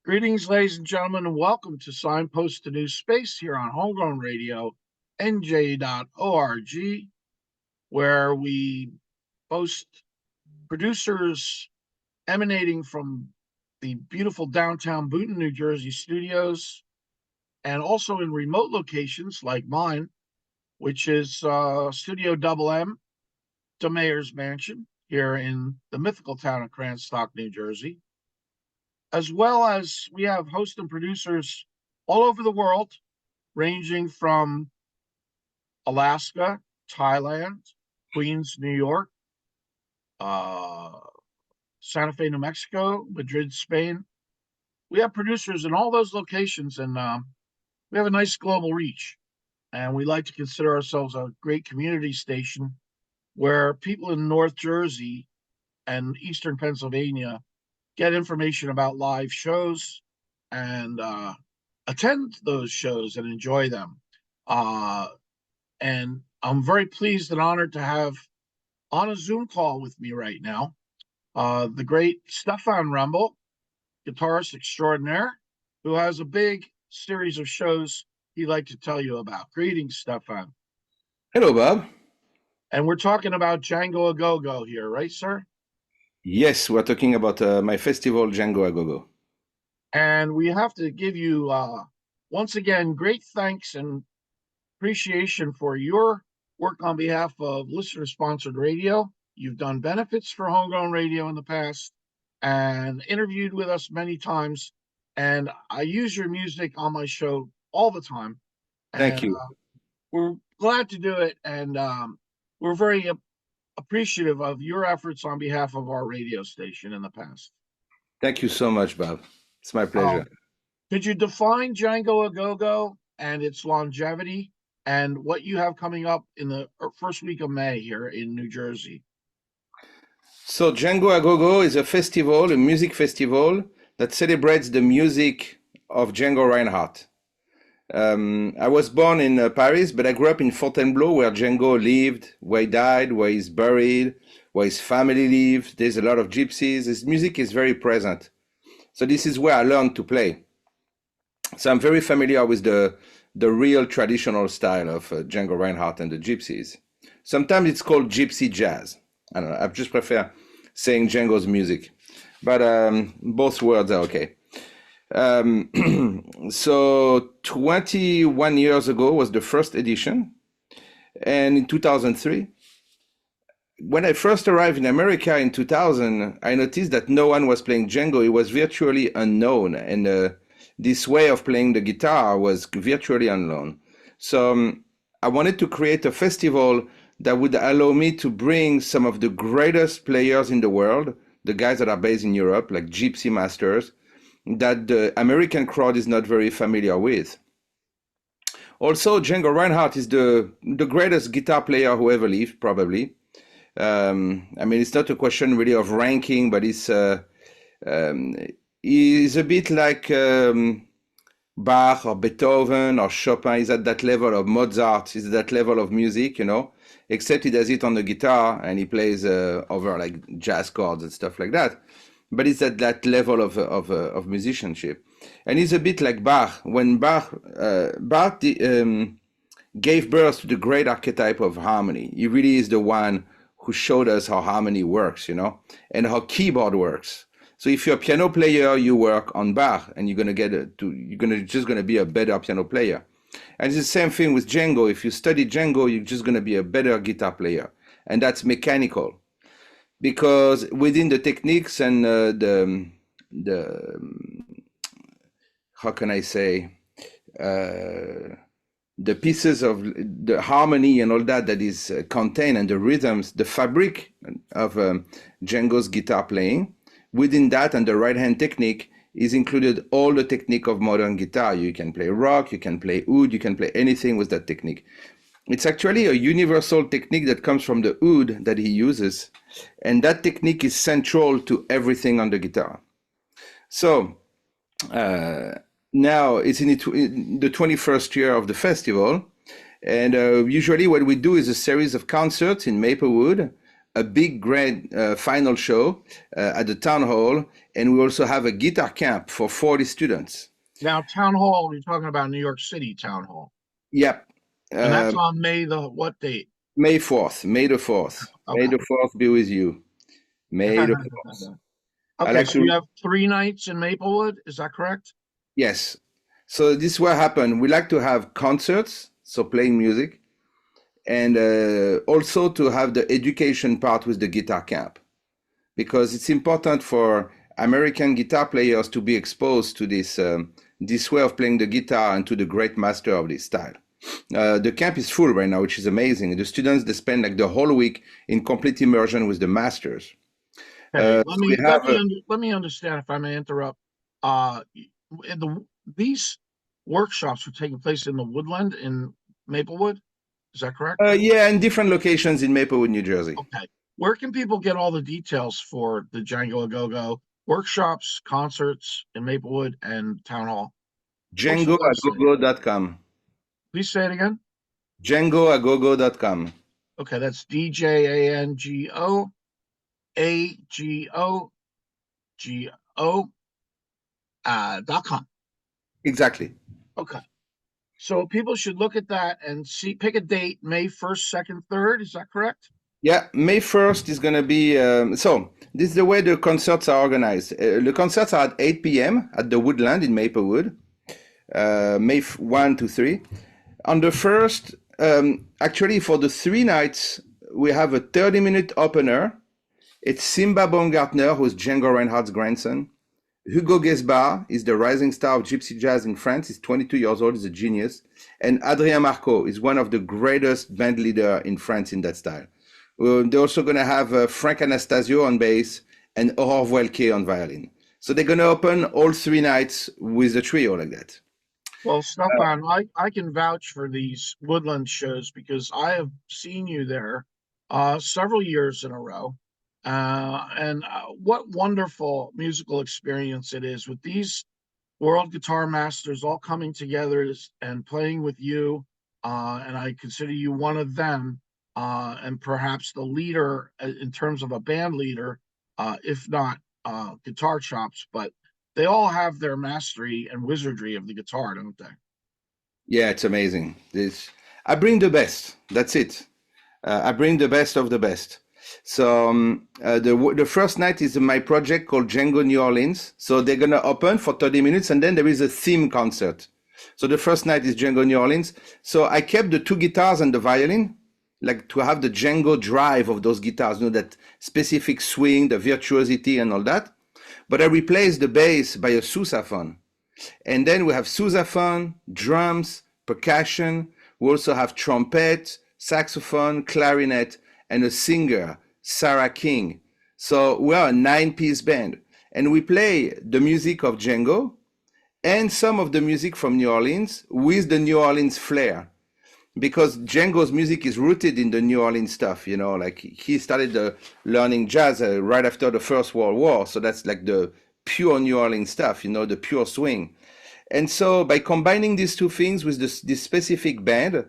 Greetings, ladies and gentlemen, and welcome to Signpost to New Space here on Homegrown Radio, nj.org, where we boast producers emanating from the beautiful downtown Boonton, New Jersey studios, and also in remote locations like mine, which is Studio Double M, the Mayor's Mansion, here in the mythical town of Cranstock, New Jersey. As well as we have hosts and producers all over the world, ranging from Alaska, Thailand, Queens, New York, Santa Fe, New Mexico, Madrid, Spain. We have producers in all those locations, and we have a nice global reach. And we like to consider ourselves a great community station where people in North Jersey and Eastern Pennsylvania get information about live shows and attend those shows and enjoy them. And I'm very pleased and honored to have on a Zoom call with me right now, the great Stephane Wrembel, guitarist extraordinaire, who has a big series of shows he'd like to tell you about. Greetings, Stephane. Hello, Bob. And we're talking about Django A Gogo here, right, sir? Yes, we're talking about my festival, Django A Gogo. And we have to give you, once again, great thanks and appreciation for your work on behalf of listener-sponsored radio. You've done benefits for Homegrown Radio in the past and interviewed with us many times. And I use your music on my show all the time. Thank you. We're glad to do it. And we're very appreciative of your efforts on behalf of our radio station in the past. Thank you so much, Bob. It's my pleasure. Could you define Django A Gogo and its longevity and what you have coming up in the first week of May here in New Jersey? So Django A Gogo is a festival, a music festival that celebrates the music of Django Reinhardt. I was born in Paris, but I grew up in Fontainebleau, where Django lived, where he died, where he's buried, where his family lives. There's a lot of gypsies. His music is very present. So this is where I learned to play. So I'm very familiar with the real traditional style of Django Reinhardt and the gypsies. Sometimes it's called gypsy jazz. I don't know, I just prefer saying Django's music, but both words are okay. So 21 years ago was the first edition, and in 2003, when I first arrived in America in 2000, I noticed that no one was playing Django. It was virtually unknown, and this way of playing the guitar was virtually unknown. So I wanted to create a festival that would allow me to bring some of the greatest players in the world, the guys that are based in Europe, like gypsy masters, that the American crowd is not very familiar with. Also, Django Reinhardt is the greatest guitar player who ever lived, probably. I mean, it's not a question really of ranking, but he's a bit like Bach or Beethoven or Chopin. He's at that level of Mozart. He's at that level of music, you know, except he does it on the guitar and he plays over like jazz chords and stuff like that. But it's at that level of musicianship, and it's a bit like Bach. When Bach gave birth to the great archetype of harmony, he really is the one who showed us how harmony works, you know, and how keyboard works. So if you're a piano player, you work on Bach, and you're just gonna be a better piano player. And it's the same thing with Django. If you study Django, you're just gonna be a better guitar player, and that's mechanical. Because within the techniques and how can I say, the pieces of the harmony and all that is contained, and the rhythms, the fabric of Django's guitar playing, within that and the right hand technique is included all the technique of modern guitar. You can play rock, you can play oud, you can play anything with that technique. It's actually a universal technique that comes from the oud that he uses, and that technique is central to everything on the guitar. So now it's in the 21st year of the festival, and usually what we do is a series of concerts in Maplewood a big grand final show at the town hall, and we also have a guitar camp for 40 students. Now, town hall, you're talking about New York City town hall. Yep. And that's on May the what date? May 4th, May the 4th. Okay. May the 4th be with you. May the 4th. Okay, so you have 3 nights in Maplewood, is that correct? Yes. So this is what happened. We like to have concerts, so playing music, and also to have the education part with the guitar camp, because it's important for American guitar players to be exposed to this this way of playing the guitar and to the great master of this style. The camp is full right now, which is amazing. The students, they spend like the whole week in complete immersion with the masters. Okay, let me understand, if I may interrupt. These workshops are taking place in the Woodland in Maplewood. Is that correct? Yeah, in different locations in Maplewood, New Jersey. Okay. Where can people get all the details for the Django A Gogo workshops, concerts in Maplewood and Town Hall? DjangoAgogo.com. Please say it again. DjangoAgogo.com. Okay, that's DjangoAgogo. .com. Exactly. Okay. So people should look at that and pick a date, May 1st, 2nd, 3rd. Is that correct? Yeah, May 1st is going to be, so this is the way the concerts are organized. The concerts are at 8 p.m. at the Woodland in Maplewood, May 1 to 3. On the 1st, actually for the 3 nights, we have a 30-minute opener. It's Simba Baumgartner, who's Django Reinhardt's grandson. Hugo Guezbar is the rising star of gypsy jazz in France. He's 22 years old. He's a genius. And Adrien is one of the greatest band leader in France in that style. They're also going to have Franck Anastasio on bass and Aurore Voilqué on violin. So they're going to open all 3 nights with a trio like that. Well, Stephane, I can vouch for these Woodland shows because I have seen you there several years in a row. And what wonderful musical experience it is with these world guitar masters all coming together and playing with you. And I consider you one of them, and perhaps the leader in terms of a band leader, if not guitar chops, but they all have their mastery and wizardry of the guitar, don't they? Yeah, it's amazing. I bring the best. That's it. I bring the best of the best. So the first night is my project called Django New Orleans. So they're going to open for 30 minutes and then there is a theme concert. So the first night is Django New Orleans. So I kept the 2 guitars and the violin, like to have the Django drive of those guitars, you know, that specific swing, the virtuosity and all that. But I replaced the bass by a sousaphone. And then we have sousaphone, drums, percussion. We also have trumpet, saxophone, clarinet, and a singer, Sarah King. So we are a 9-piece band. And we play the music of Django and some of the music from New Orleans with the New Orleans flair. Because Django's music is rooted in the New Orleans stuff, you know, like he started learning jazz right after the First World War. So that's like the pure New Orleans stuff, you know, the pure swing. And so by combining these 2 things with this specific band,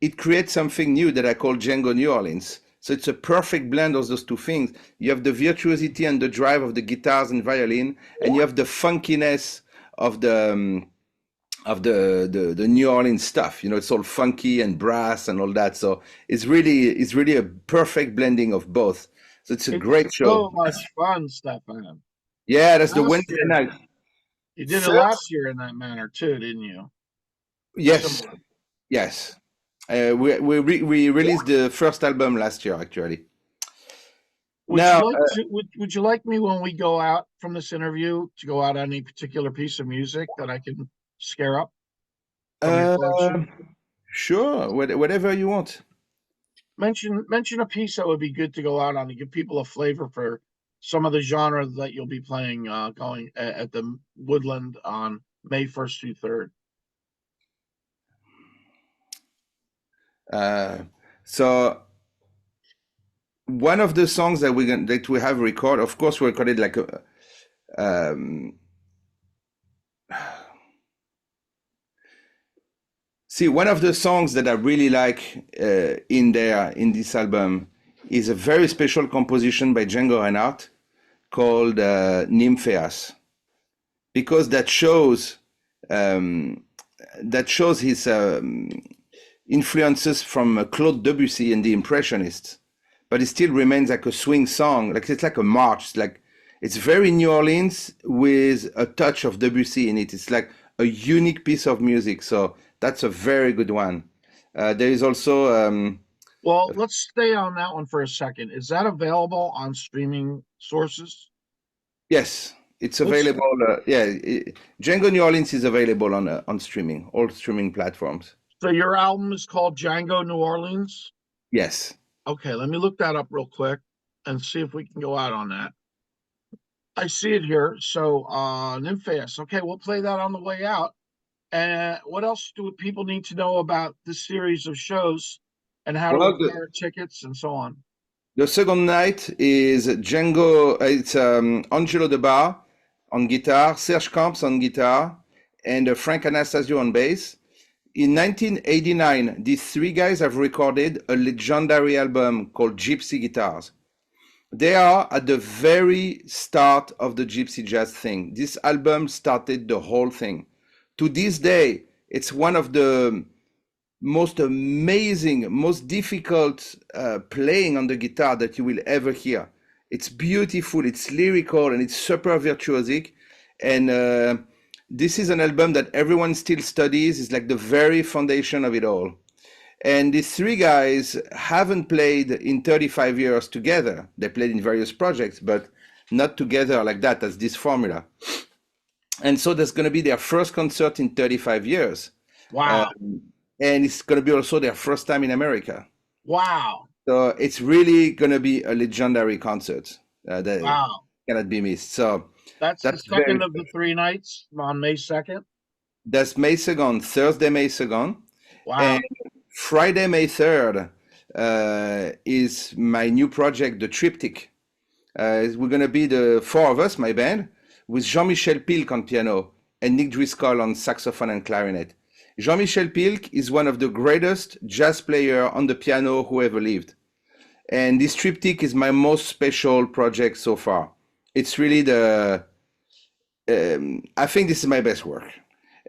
it creates something new that I call Django New Orleans. So it's a perfect blend of those 2 things. You have the virtuosity and the drive of the guitars and violin, and you have the funkiness of the New Orleans stuff. You know, it's all funky and brass and all that. So it's really a perfect blending of both. So it's a great show. So much fun, Stephane. Yeah, that's the Wednesday night. You did it last year in that manner too, didn't you? Yes. Similar. Yes. We released the first album last year, actually. Would you like me, when we go out from this interview, to go out on any particular piece of music that I can scare up? Sure, whatever you want. Mention a piece that would be good to go out on to give people a flavor for some of the genre that you'll be playing going at the Woodland on May 1st through 3rd. So one of the songs that we have recorded, of course, we recorded like see, one of the songs that I really like in this album is a very special composition by Django Reinhardt called Nymphéas, because that shows his influences from Claude Debussy and the Impressionists, but it still remains like a swing song. Like it's like a march. It's very New Orleans with a touch of Debussy in it. It's like a unique piece of music. So that's a very good one. There is also Well, let's stay on that one for a second. Is that available on streaming sources? yes, it's Let's available. Django New Orleans is available on streaming, all streaming platforms. So your album is called Django New Orleans? Yes. Okay, let me look that up real quick and see if we can go out on that. I see it here. So Nymphéas. Okay, we'll play that on the way out. And what else do people need to know about this series of shows and how to Well, acquire tickets and so on? the second night is Django. It's Angelo Debarre on guitar, Serge on guitar, and Franck Anastasio on bass. In 1989, these three guys have recorded a legendary album called Gypsy Guitars. They are at the very start of the gypsy jazz thing. This album started the whole thing. To this day, it's one of the most amazing, most difficult playing on the guitar that you will ever hear. It's beautiful, it's lyrical, and it's super virtuosic. And this is an album that everyone still studies. It's like the very foundation of it all. And these three guys haven't played in 35 years together. They played in various projects, but not together like that, as this formula. And so that's going to be their first concert in 35 years. Wow. And it's going to be also their first time in America. Wow. So it's really going to be a legendary concert that Wow. cannot be missed. So that's the second of the 3 nights on May 2nd. That's May 2nd, Thursday, May 2nd. Wow. And Friday, May 3rd is my new project, The Triptych. We're going to be the four of us, my band, with Jean Michel Pilc on piano and Nick Driscoll on saxophone and clarinet. Jean Michel Pilc is one of the greatest jazz players on the piano who ever lived. And this triptych is my most special project so far. It's really I think this is my best work.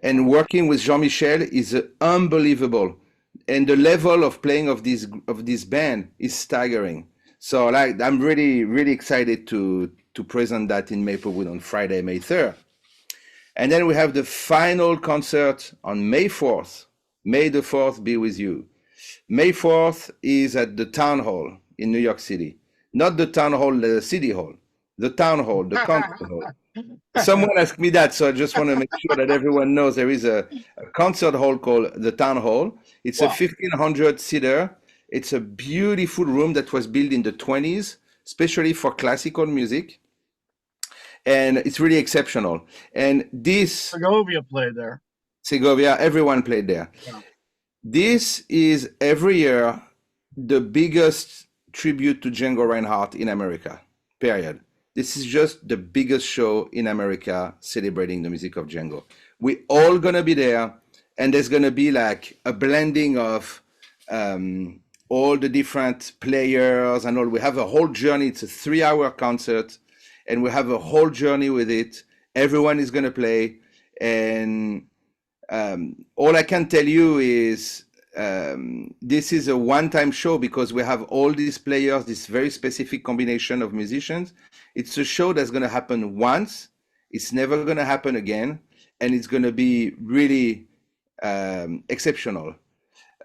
And working with Jean Michel is unbelievable. And the level of playing of this band is staggering. So I'm really, really excited to present that in Maplewood on Friday, May 3rd. And then we have the final concert on May 4th. May the 4th be with you. May 4th is at the Town Hall in New York City. Not the Town Hall, the City Hall. The Town Hall, the concert hall. Someone asked me that, so I just want to make sure that everyone knows there is a concert hall called the Town Hall. It's a 1,500 seater. It's a beautiful room that was built in the 20s, especially for classical music. And it's really exceptional. And this... Segovia played there. Segovia, everyone played there. Yeah. This is every year the biggest tribute to Django Reinhardt in America, period. This is just the biggest show in America celebrating the music of Django. We're all going to be there, and there's going to be like a blending of all the different players and all. We have a whole journey. It's a 3-hour concert, and we have a whole journey with it. Everyone is going to play, and all I can tell you is this is a one-time show because we have all these players, this very specific combination of musicians. It's a show that's going to happen once. It's never going to happen again, and it's going to be really exceptional.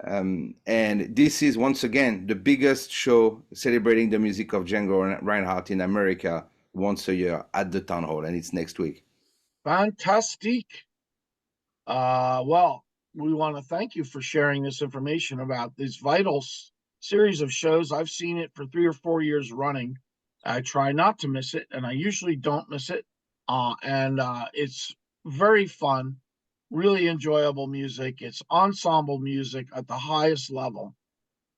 And this is, once again, the biggest show celebrating the music of Django Reinhardt in America once a year at the Town Hall, and it's next week. Fantastic. Well, we want to thank you for sharing this information about this vital series of shows. I've seen it for 3 or 4 years running. I try not to miss it, and I usually don't miss it. And it's very fun, really enjoyable music. It's ensemble music at the highest level.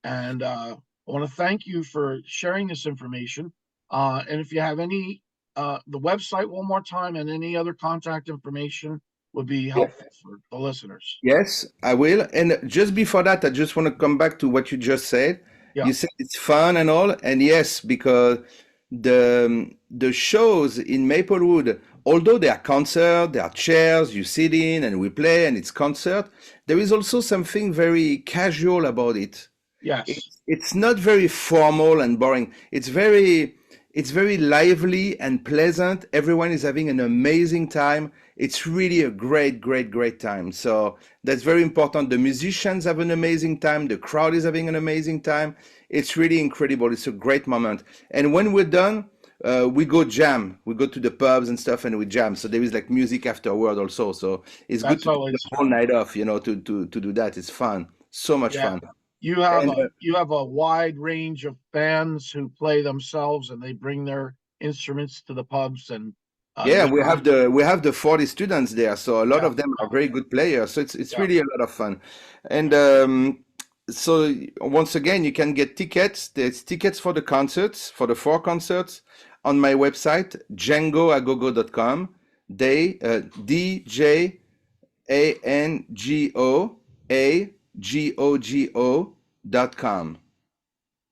And I want to thank you for sharing this information. And if you have any, the website one more time and any other contact information would be helpful for the listeners. Yes, I will. And just before that, I just want to come back to what you just said. Yeah. You said it's fun and all, and yes, because the shows in Maplewood, although they are concert, there are chairs, you sit in and we play and it's concert, there is also something very casual about it. Yes. It's not very formal and boring. It's very lively and pleasant. Everyone is having an amazing time. It's really a great, great, great time. So that's very important. The musicians have an amazing time. The crowd is having an amazing time. It's really incredible. It's a great moment. And when we're done, we go jam. We go to the pubs and stuff and we jam. So there is like music afterward also. So it's good That's to take always the whole night off, to do that. It's fun. So much yeah. fun. You have And a wide range of bands who play themselves and they bring their instruments to the pubs and yeah, you guys, we have the 40 students there, so a lot yeah, of them are very good players. So it's yeah. really a lot of fun. And so once again, you can get tickets. There's tickets for the concerts, for the 4 concerts on my website, djangoagogo.com. DJANGOAGOGO.com.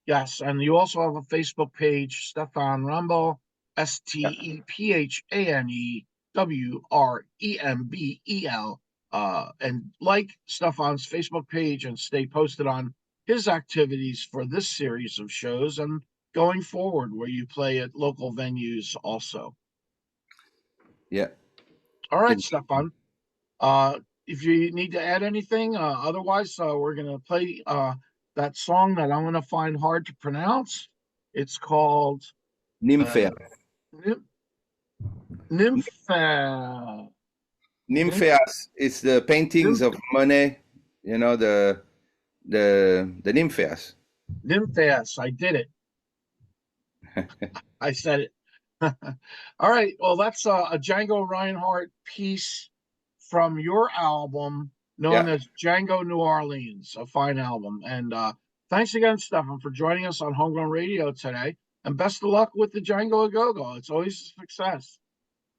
Yes, and you also have a Facebook page, Stephane Wrembel, StephaneWrembel, and like Stephane's Facebook page and stay posted on his activities for this series of shows and going forward where you play at local venues also. Yeah. All right, Stephane. If you need to add anything, otherwise, we're going to play that song that I'm going to find hard to pronounce. It's called Nymphea. Nympha. Nympheas. It's the paintings of Monet, the Nympheas. Nympheas. I did it. I said it. All right. Well, that's a Django Reinhardt piece from your album known as Django New Orleans, a fine album. And thanks again, Stephane, for joining us on Homegrown Radio today. And best of luck with the Django A Gogo. It's always a success.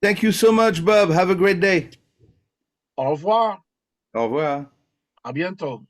Thank you so much, Bob. Have a great day. Au revoir. Au revoir. A bientôt.